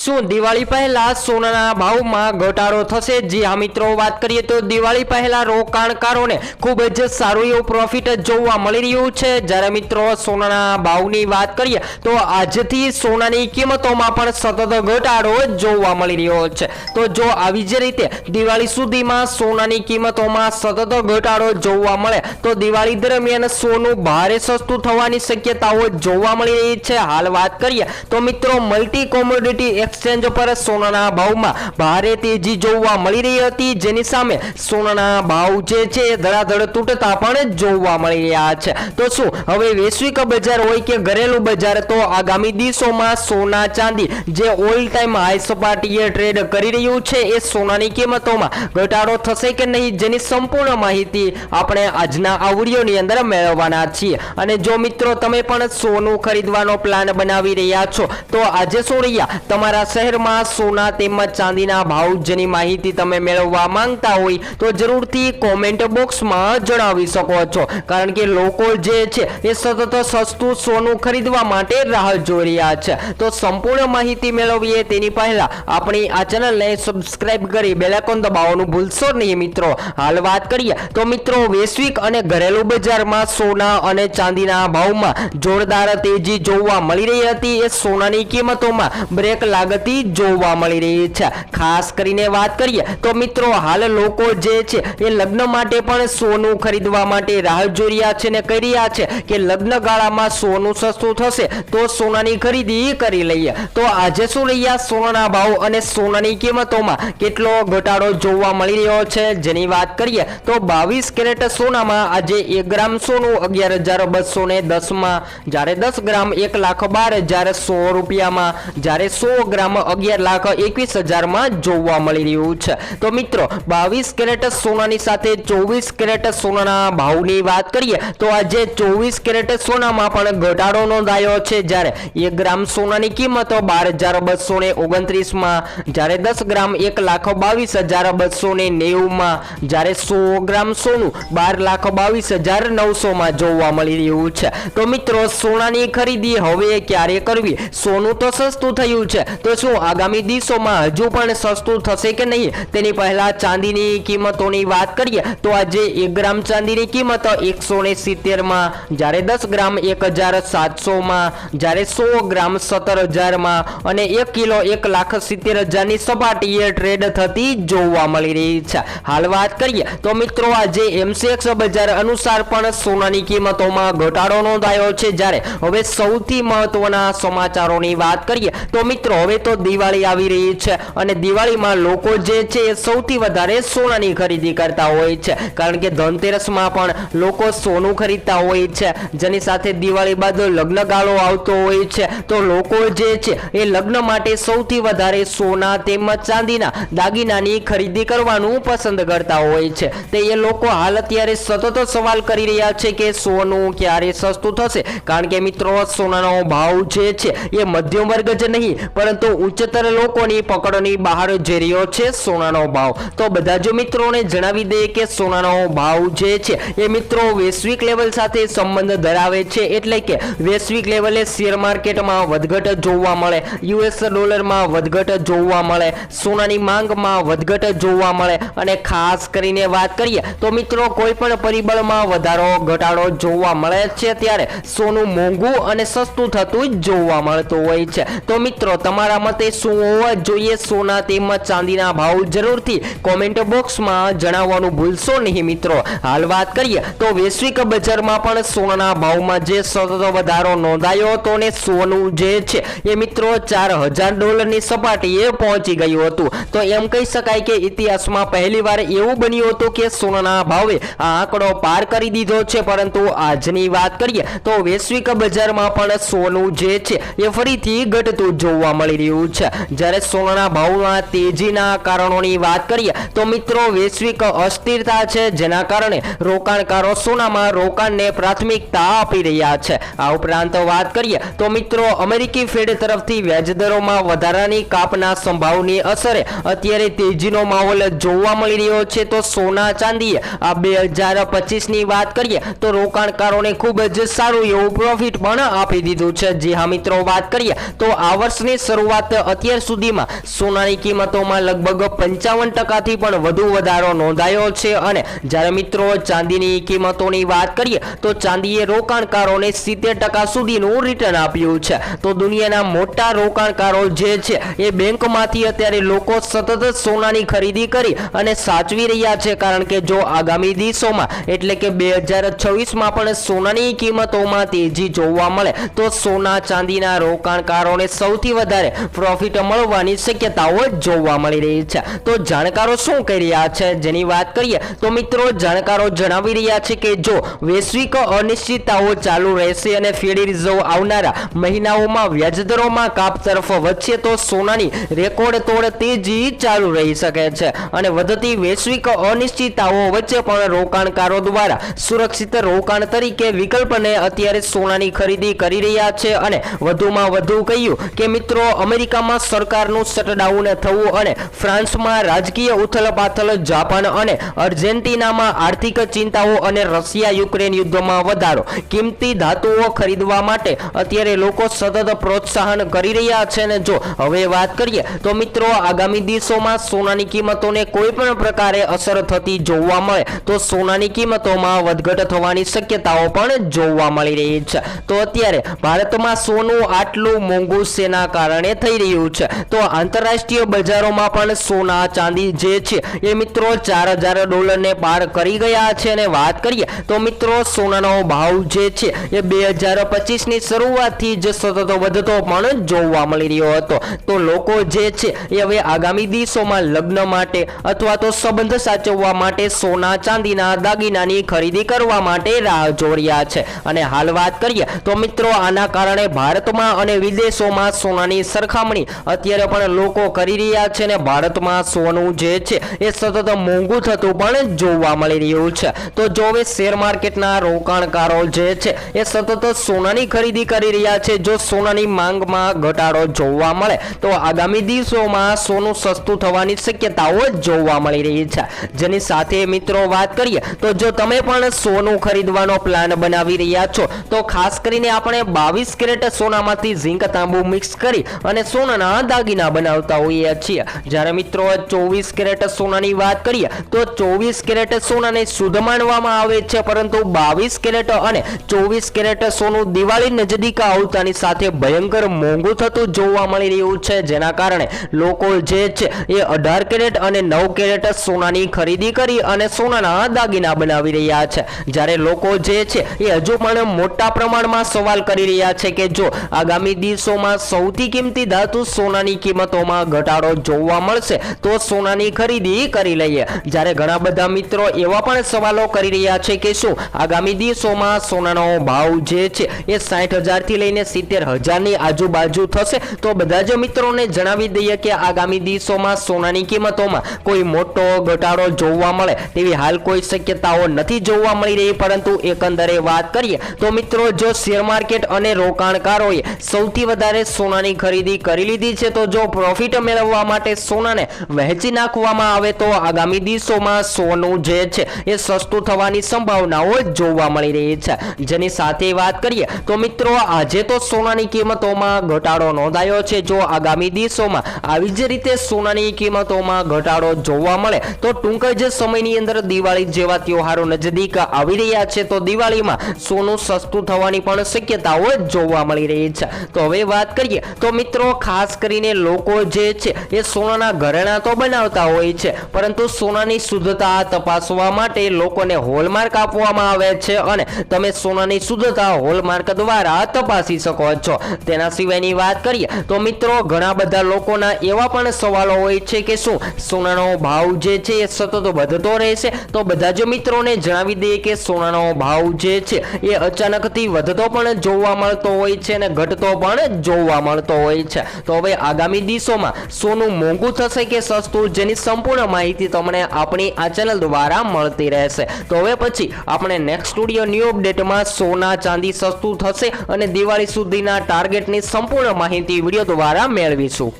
શું દિવાળી પહેલા સોનાના ભાવમાં ઘટાડો થશે? જી હા મિત્રો, વાત કરીએ તો દિવાળી પહેલા રોકાણકારોને ખૂબ જ સારું એવું પ્રોફિટ જોવા મળી રહ્યું છે। જ્યારે મિત્રો સોનાના ભાવની વાત કરીએ તો આજથી સોનાની કિંમતોમાં પણ સતત ઘટાડો જોવા મળી રહ્યો છે। તો જો આવી જ રીતે દિવાળી સુધીમાં સોનાની કિંમતોમાં સતત ઘટાડો જોવા મળે તો દિવાળી દરમિયાન સોનું ભારે સસ્તું થવાની શક્યતાઓ જોવા મળી રહી છે। હાલ વાત કરીએ તો મિત્રો મલ્ટી કોમોડિટી एक्सचेंज पर सोनाना भावमां भारे तेजी जोवा मळी रही हती, जेनी सामे सोनाना भाव जे छे धड़ाधड़ तूटता पण जोवा मळी रह्या छे। तो शुं हवे वैश्विक बजार होय के घरेलू बजार, तो आगामी दिवसोमां सोना चांदी जे ऑल टाइम हाई सपाटीए ट्रेड करी रह्युं छे ए सोनानी किंमतोमां घटाडो थशे के नहीं, जेनी संपूर्ण माहिती आपणे आजना आ विडियोनी अंदर मेळववाना छीए। अने जो मित्रों तमे पण सोનું खरीदवानो प्लान बनावी रह्या छो तो આજે શું રહ્યા તમારા શહેરમાં સોના તેમજ ચાંદીના ભાવ જેની માહિતી તમે મેળવવા માંગતા હોય તો જરૂરથી કોમેન્ટ બોક્સમાં જણાવી શકો છો, કારણ કે લોકો જે છે એ સતત સસ્તું સોનું ખરીદવા માટે રાહ જોઈ રહ્યા છે। તો સંપૂર્ણ માહિતી મેળવીએ તેની પહેલા આપણી આ ચેનલને સબસ્ક્રાઇબ કરી બેલ આઇકોન દબાવવાનું ભૂલશો નહીં મિત્રો। હાલ વાત કરીએ તો મિત્રો વૈશ્વિક અને ઘરેલુ બજારમાં સોના અને ચાંદીના ભાવમાં જોરદાર તેજી જોવા મળી રહી હતી। એ સોનાની કિંમતોમાં બ્રેક लागती जोवा मळी रही है। खास करीने बात करिए तो मित्रों हाल लोको जे छे ए लग्न माटे पण सोनू खरीदवा माटे राह जोई रह्या छे ने कही रह्या छे के लग्न गाळामां सोनू सस्તું थशे तो सोनानी खरीदी करी लईए। तो आजे शुं रह्या सोनाना भाव अने सोनानी किंमतोमां केटलो घटाडो जोवा मळी रह्यो छे जेनी वात करीए तो 22 कैरेट सोनामां आजे 1 ग्राम सोनू 11,210 मां, ज्यारे 10 ग्राम 1,12,100 રૂપિયામાં, જ્યારે 100 ग्राम 11,21,000 में जोवा मळी रह्युं छे। तो मित्रों 22 कैरेट सोनानी साथे 24 कैरेट सोनाना भावनी वात करीए तो आजे 24 कैरेट सोनामां पण घटाडो नोंधायो छे, ज्यारे 1 ग्राम सोनानी किंमत 12,229 में, ज्यारे 10 ग्राम 1,22,290 में, ज्यारे 100 ग्राम सोनू 12,22,900 में जोवा मळी रह्युं छे। तो मित्रों सोनानी खरीदी हवे क्यारे करवी? सोनू तो सस्तुं थयुं छे तो शुं आगामी दिवसोमां हजू पण सस्तुं थशे के नहीं तेनी पहला चांदीनी किंमतोनी वात करीए तो आजे 1 ग्राम चांदीनी किंमत 170 में, ज्यारे 10 ग्राम 1,700 में, ज्यारे 100 ग्राम 17,000 में अने 1 किलो 1,70,000 ની સપાટીએ ટ્રેડ થતી જોવા મળી રહી છે। હાલ વાત કરીએ તો મિત્રો આજે એમસીએક્સ બજાર અનુસાર પણ સોનાની કિંમતોમાં ઘટાડો નોંધાયો છે। જ્યારે હવે સૌથી મહત્વના સમાચારોની વાત કરીએ तो मित्रों हवे तो दिवाળી आवी रही है और दिवाળી में लोको जे छे सौथी वधारे सोनानी खरीदी करता होय छे, कारण के धनतेरस में पण लोको सोनू खरीदता होय छे, जेनी साथे दिवाળી बाद लग्न गाळो आवतो होय छे तो लोको जे छे ए लग्न माटे सौथी वधारे सोना तेमज चांदीना दागीनानी खरीदी करवानुं पसंद करता होय छे। ते ए लोको हाल अत्यारे सतत सवाल करी रह्या छे के सोनू क्यारे सस्तुं थशे, कारण के मित्रों सोनानो भाव जे छे ए मध्यम वर्ग ज नहीं परंतु उच्चतर लोकोनी पकड़नी बहार जई रह्यो छे सोनानो भाव। तो बधा जो मित्रोने जणावी दे के सोनानो भाव जे छे ए मित्रों वैश्विक लेवल साथे संबंध धरावे छे, एटले के वैश्विक लेवले शेर मार्केट में वधघट जोवा मळे, यूएस डॉलर में वधघट जोवा मळे, सोनानी मांग में वधघट जोवा मळे अने खास करीने वात करीए तो मित्रों कोईपण परिबळ में वधारो घटाडो जोवा मळे छे त्यारे सोनू मोंघुं अने सस्तुं थतुं जोवा मळतुं होय छे। तो मित्रों तमारा मते शुं होवा जोईए सोना तेमज चांदीना भाव जरूरथी कॉमेंट बॉक्स में जणाववानुं भूलशो नहीं मित्रों। हाल बात करिए तो वैश्विक बजार में पण सोनाना भाव में जे सतत वधारो नोंधायो हतो ने सोनू जे छे ए मित्रों $4,000 सपाटीए पहोंची गयुं हतुं। तो एम कही शकाय के इतिहास में पहली वार एवुं बन्युं हतुं के सोनाना भावे आ आंकड़ो पार करी दीधो छे, परंतु आजनी वात करिए तो वैश्विक बजार में पण सोनू जे छे ए फरीथी घटतुं जोवा मळी रह्युं छे। ज्यारे सोनाना भावमां तेजीना कारणोनी वात करीए तो मित्रों वैश्विक अस्थिरता छे, जेना कारणे रोकाणकारो सोनामां रोकाणने प्राथमिकता आपी रह्या छे। आ उपरांत वात करीए तो मित्रों अमेरिकी फेड तरफथी व्याजदरोमां વધારાની કાપના સંભાવની અસરે અત્યારે તેજીનો માહોલ જોવા મળી રહ્યો છે। તો સોના ચાંદીએ આ 2025 ની વાત કરીએ તો રોકાણકારોને ખૂબ જ સારું એવું પ્રોફિટ પણ આપી દીધું છે। જી હા મિત્રો, વાત કરીએ તો આ વર્ષની શરૂઆત અત્યાર સુધીમાં સોનાની કિંમતોમાં લગભગ 55% પણ વધુ વધારો નોંધાયો છે અને જ્યારે મિત્રો ચાંદીની કિંમતોની વાત કરીએ તો ચાંદીએ રોકાણકારોને 70% સુધીનું રિટર્ન આપ્યું છે। તો દુનિયાના મોટા રોકાણકારો જે છે એ બેંકમાંથી અત્યારે લોકો સતત સોનાની ખરીદી કરી અને સાચવી રહ્યા છે, કારણ કે જો આગામી દિવસોમાં એટલે કે 2026માં પણ સોનાની કિંમતોમાં તેજી જોવા મળે તો સોના ચાંદીના રોકાણકારોને સૌથી વધારે પ્રોફિટ મળવાની શક્યતાઓ જોવા મળી રહી છે। તો જાણકારો શું કહી રહ્યા છે જેની વાત કરીએ તો મિત્રો જાણકારો જણાવી રહ્યા છે કે જો વૈશ્વિક અનિશ્ચિતતાઓ ચાલુ રહેશે અને ફેડરલ રિઝર્વ આવનારા મહિનાઓમાં વ્યાજદરોમાં કાપ તરફ વધશે તો સોનાની રેકોર્ડ તોડ તેજી ચાલુ રહી શકે છે અને વધતી વૈશ્વિક અનિશ્ચિતતાઓ વચ્ચે પણ રોકાણકારો દ્વારા સુરક્ષિત રોકાણ તરીકે વિકલ્પને અત્યારે સોનાની ખરીદી કરી રહ્યા છે। અને વધુમાં વધુ કહ્યું કે મિત્રો અમેરિકામાં સરકારનું શટડાઉન થવું અને ફ્રાન્સમાં રાજકીય ઉથલપાથલ, જાપાન અને અર્જેન્ટિનામાં આર્થિક ચિંતાઓ અને રશિયા યુક્રેન યુદ્ધમાં વધારો કિંમતી ધાતુઓ ખરીદવા માટે અત્યારે લોકો સતત પ્રોત્સાહન કરી રહ્યા છે। અને જો હવે વાત કરીએ તો મિત્રો આગામી દિવસોમાં સોનાની કિંમતોને કોઈ પણ પ્રકારે અસર થતી જોવા મળે તો સોનાની કિંમતોમાં વધઘટ થવાની શક્યતાઓ પણ જોવા મળી રહી છે। તો અત્યારે ભારતમાં સોનું આટલું મોંઘું શેના કારણે થઈ રહ્યું છે તો આંતરરાષ્ટ્રીય બજારોમાં પણ સોના ચાંદી જે છે એ મિત્રો $4000 પાર કરી ગયા છે। અને વાત કરીએ તો મિત્રો સોનાનો ભાવ જે છે એ 2025ની શરૂઆતથી જ સતત વધતો પણ જોવા મળી રહ્યો હતો। તો લોકો જે છે એ હવે આગામી દિવસોમાં લગ્ન માટે અથવા તો સંબંધ સાચવવા માટે સોના ચાંદીના દાગીનાની ખરીદી કરવા માટે રાહ જોઈ રહ્યા છે। અને હાલ વાત કરીએ તો મિત્રો આના કારણે ભારતમાં અને વિદેશોમાં સોનાની સરખામણી અત્યારે પણ લોકો કરી રહ્યા છે અને ભારતમાં સોનું જે છે એ સતત મોંઘું થતું પણ જોવા મળી રહ્યું છે। તો જો હવે શેર માર્કેટના રોકાણકારો જે છે એ સતત સોનાની ખરીદી કરી રહ્યા છે। જો સોનાની માંગમાં ઘટાડો જોવા મળે તો આગામી દિવસોમાં સોનું સસ્તું થવાની શક્યતાઓ જોવા મળી રહી છે। જેની સાથે મિત્રો વાત કરીએ તો જો તમે પણ સોનું ખરીદવાનો પ્લાન બનાવી રહ્યા છો તો ખાસ કરીને આપણે 22 કેરેટ સોનામાંથી ઝીંક તાંબુ મિક્સ કરી અને સોનાના દાગીના બનાવતા હોઈએ છીએ। જ્યારે મિત્રો 24 કેરેટ સોનાની વાત કરીએ તો 24 કેરેટ સોનાને શુદ્ધ માનવામાં આવે છે, પરંતુ 22 કેરેટ અને 24 કેરેટ સોનું દિવાળી નજદીક આવતાની સાથે ભયંકર મોંઘું થતું જોવા મળી રહ્યું છે। જેના કારણે લોકો જે છે એ 18 કેરેટ અને 9 કેરેટ સોનાની ખરીદી કરી અને સોનાના દાગીના બનાવી રહ્યા છે। જ્યારે લોકો જે છે એ હજુ પણ મોટા પ્રમાણમાં સવાલ કરી રહ્યા છે કે જો આગામી દિવસોમાં સૌથી કિંમતી ધાતુ સોનાની કિંમતોમાં ઘટાડો જોવા મળશે તો સોનાની ખરીદી કરી લઈએ। જ્યારે ઘણા બધા મિત્રો એવા પણ સવાલો કરી રહ્યા છે કે શું આગામી દિવસોમાં સોનાનો ભાવ જે છે એ 60,000 થી લઈને 70,000ની આજુબાજુ થશે। તો બધા જ મિત્રોને જણાવી દઈએ કે આગામી દિવસોમાં સોનાની કિંમતોમાં કોઈ મોટો ઘટાડો જોવા મળે તેવી હાલ કોઈ શક્યતાઓ નથી જોવા મળી રહી, પરંતુ એકંદરે વાત કરીએ તો મિત્રો જો શેર માર્કેટ અને રોકાણકારોએ સૌથી વધારે સોનાની ખરીદી કરી લીધી છે તો જો પ્રોફિટ મેળવવા માટે સોનાને વહેંચી નાખવામાં આવે તો આગામી દિવસોમાં સોનું જે છે એ સસ્તું થવાની સંભાવનાઓ જોવા મળી રહી છે। જેની સાથે વાત કરીએ તો મિત્રો આજે તો સોનાની કિંમતોમાં ઘટાડો નોંધાયો છે। જો આગામી દિવસોમાં આવી જ રીતે સોનાની કિંમતોમાં ઘટાડો જોવા મળે તો ટૂંક જ સમયની અંદર દિવાળી જેવા તહેવારો નજદીક આવી રહ્યા છે તો દિવાળીમાં સોનું સસ્તું થવાની પણ શક્યતાઓ જોવા મળી રહી છે। તો હવે વાત કરીએ તો મિત્રો ખાસ કરીને લોકો જે છે એ સોનાના ઘરેણાં તો બનાવતા હોય છે, પરંતુ સોનાની શુદ્ધતા તપાસવા માટે લોકોને હોલમાર્ક આપવામાં આવે છે અને તમે સોનાની શુદ્ધતા હોલમાર્ક દ્વારા તપાસી શકો છો। તેના સિવાયની વાત કરીએ તો મિત્રો ઘણા બધા લોકોના એવા પણ સવાલો હોય છે કે શું સોનાનો ભાવ જે છે એ સતત વધતો રહેશે। તો બધા જ મિત્રોને જણાવી દઈએ કે સોનાનો ભાવ જે છે એ અચાનકથી વધતો પણ જોવા મળતો હોય છે અને ઘટતો પણ જોવા મળતો હોય છે। તો હવે આગામી દિવસોમાં સોનું મોંઘું થશે કે સસ્તું, જેની સંપૂર્ણ માહિતી તમને આપણી આ ચેનલ દ્વારા મળતી રહેશે। તો હવે પછી આપણે નેક્સ્ટ સ્ટુડિયો ન્યૂ અપડેટમાં સોના ચાંદી સસ્તું થશે અને દિવાળી સુધીના ટાર્ગેટની સંપૂર્ણ માહિતી વિડીયો દ્વારા મેળવીશું।